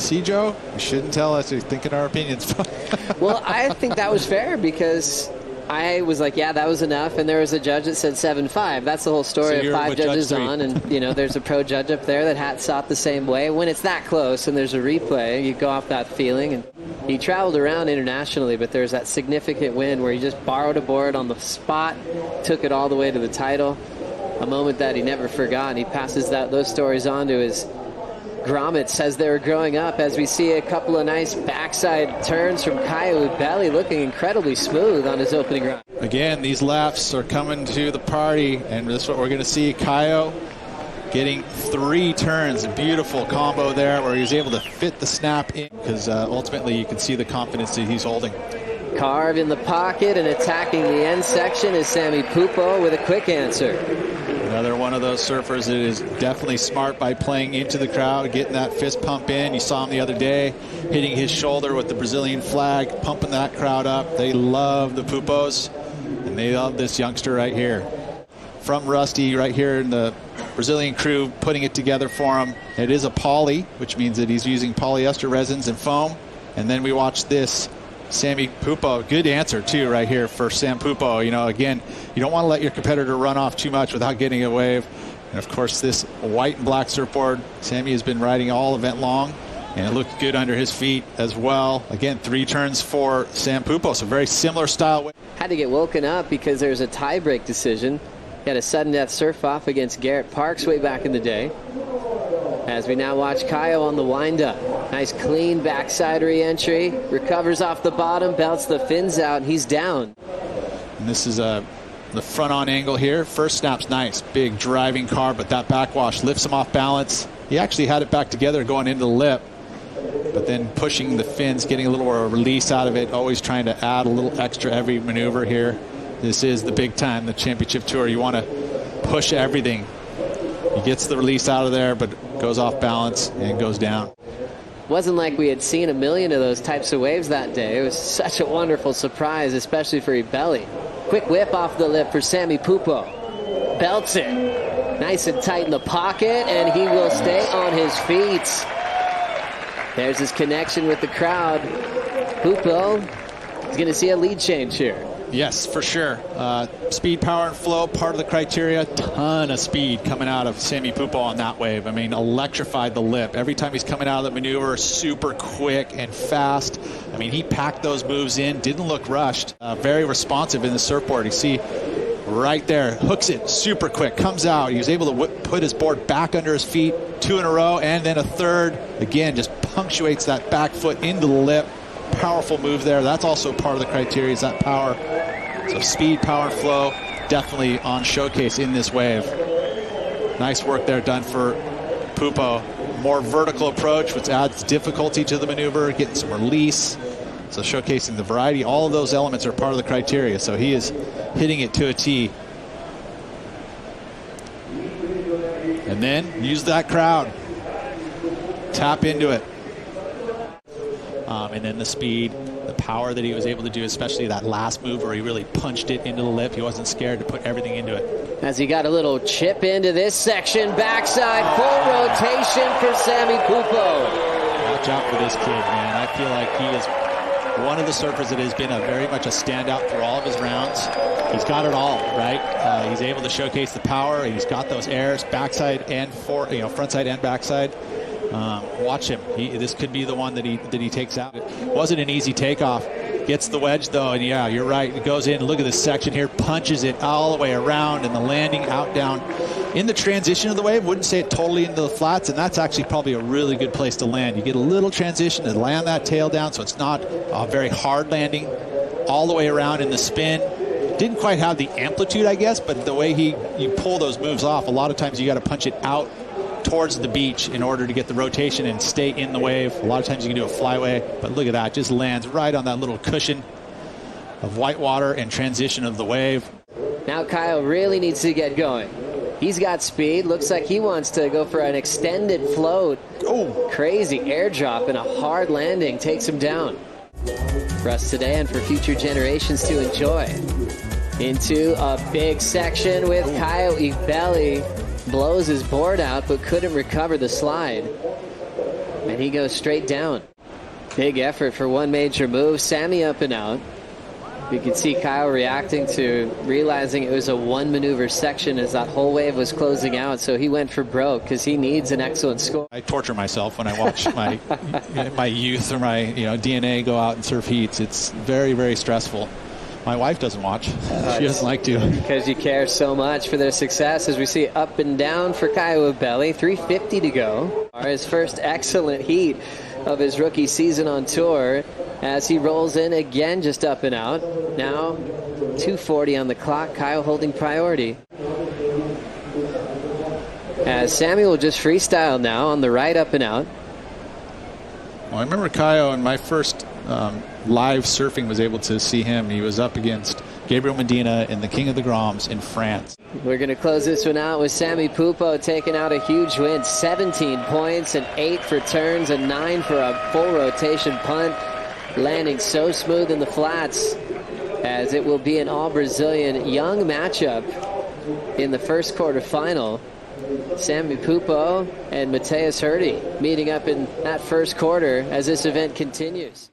See, Joe, you shouldn't tell us you're thinking our opinions. Well, I think that was fair because I was like, yeah, that was enough. And there was a judge that said 7-5. That's the whole story So of 5 judges judge on. And, you know, there's a pro judge up there that hat saw it the same way. When it's that close and there's a replay, you go off that feeling. And he traveled around internationally, but there's that significant win where he just borrowed a board on the spot, took it all the way to the title. A moment that he never forgot. And he passes those stories on to his grommets as they were growing up, as we see a couple of nice backside turns from Caio Ibelli, looking incredibly smooth on his opening run. Again, these lefts are coming to the party, and this is what we're going to see. Caio getting 3 turns, a beautiful combo there where he's able to fit the snap in, because ultimately you can see the confidence that he's holding. Carve in the pocket and attacking the end section is Samuel Pupo with a quick answer. Another one of those surfers that is definitely smart by playing into the crowd, getting that fist pump in. You saw him the other day hitting his shoulder with the Brazilian flag, pumping that crowd up. They love the Pupos, and they love this youngster right here. From Rusty right here in the Brazilian crew, putting it together for him. It is a poly, which means that he's using polyester resins and foam. And then we watch this. Sammy Pupo, good answer too right here for Sam Pupo. You know, again, you don't want to let your competitor run off too much without getting a wave. And of course, this white and black surfboard, Sammy has been riding all event long, and it looked good under his feet as well. Again, 3 turns for Sam Pupo, so very similar style. Had to get woken up because there's a tie-break decision. He had a sudden death surf off against Garrett Parks way back in the day. As we now watch Caio on the wind-up. Nice clean backside re-entry. Recovers off the bottom, belts the fins out, and he's down. And this is the front-on angle here. First snap's nice. Big driving car, but that backwash lifts him off balance. He actually had it back together going into the lip, but then pushing the fins, getting a little more release out of it, always trying to add a little extra every maneuver here. This is the big time, the championship tour. You want to push everything. He gets the release out of there, but goes off balance and goes down. Wasn't like we had seen a million of those types of waves that day. It was such a wonderful surprise, especially for Ibelli. Quick whip off the lip for Sammy Pupo. Belts it. Nice and tight in the pocket, and he will stay on his feet. There's his connection with the crowd. Pupo is going to see a lead change here. Yes, for sure. Speed, power, and flow, part of the criteria. Ton of speed coming out of Sammy Pupo on that wave. I mean, electrified the lip. Every time he's coming out of the maneuver, super quick and fast. I mean, he packed those moves in, didn't look rushed. Very responsive in the surfboard. You see right there, hooks it super quick, comes out. He was able to put his board back under his feet, 2 in a row, and then a third. Again, just punctuates that back foot into the lip. Powerful move there. That's also part of the criteria, is that power. So speed, power, and flow definitely on showcase in this wave. Nice work there done for Pupo. More vertical approach, which adds difficulty to the maneuver, getting some release. So showcasing the variety. All of those elements are part of the criteria. So he is hitting it to a T. And then use that crowd. Tap into it. And then the speed, the power that he was able to do, especially that last move where he really punched it into the lip. He wasn't scared to put everything into it. As he got a little chip into this section, backside, full rotation for Sammy Pupo. Watch out for this kid, man. I feel like he is one of the surfers that has been very much a standout through all of his rounds. He's got it all, right? He's able to showcase the power. He's got those airs, backside and frontside and backside. Watch him. This could be the one that he takes out. It wasn't an easy takeoff. Gets the wedge though, and yeah, you're right. It goes in. Look at this section here. Punches it all the way around, and the landing out down in the transition of the wave. Wouldn't say it totally into the flats, and that's actually probably a really good place to land. You get a little transition to land that tail down, so it's not a very hard landing. All the way around in the spin. Didn't quite have the amplitude, I guess, but the way you pull those moves off, a lot of times you got to punch it out towards the beach in order to get the rotation and stay in the wave. A lot of times you can do a flyway, but look at that, just lands right on that little cushion of white water and transition of the wave. Now Caio really needs to get going. He's got speed. Looks like he wants to go for an extended float. Oh, crazy airdrop and a hard landing takes him down. For us today and for future generations to enjoy. Into a big section with Caio Ibelli. Blows his board out, but couldn't recover the slide. And he goes straight down. Big effort for one major move. Sammy up and out. You can see Kyle reacting to realizing it was a one maneuver section as that whole wave was closing out. So he went for broke because he needs an excellent score. I torture myself when I watch my youth or my DNA go out and surf heats. It's very, very stressful. My wife doesn't watch. She doesn't like to. Because you care so much for their success. As we see up and down for Caio Ibelli. 3:50 to go. His first excellent heat of his rookie season on tour. As he rolls in again, just up and out. Now 2:40 on the clock. Kyle holding priority. As Samuel just freestyle now on the right up and out. Well, I remember Caio in my first live surfing was able to see him. He was up against Gabriel Medina in the King of the Groms in France. We're going to close this one out with Samuel Pupo taking out a huge win. 17 points and 8 for turns and 9 for a full rotation punt. Landing so smooth in the flats as it will be an all-Brazilian young matchup in the first quarterfinal. Samuel Pupo and Mateus Hurdy meeting up in that first quarter as this event continues.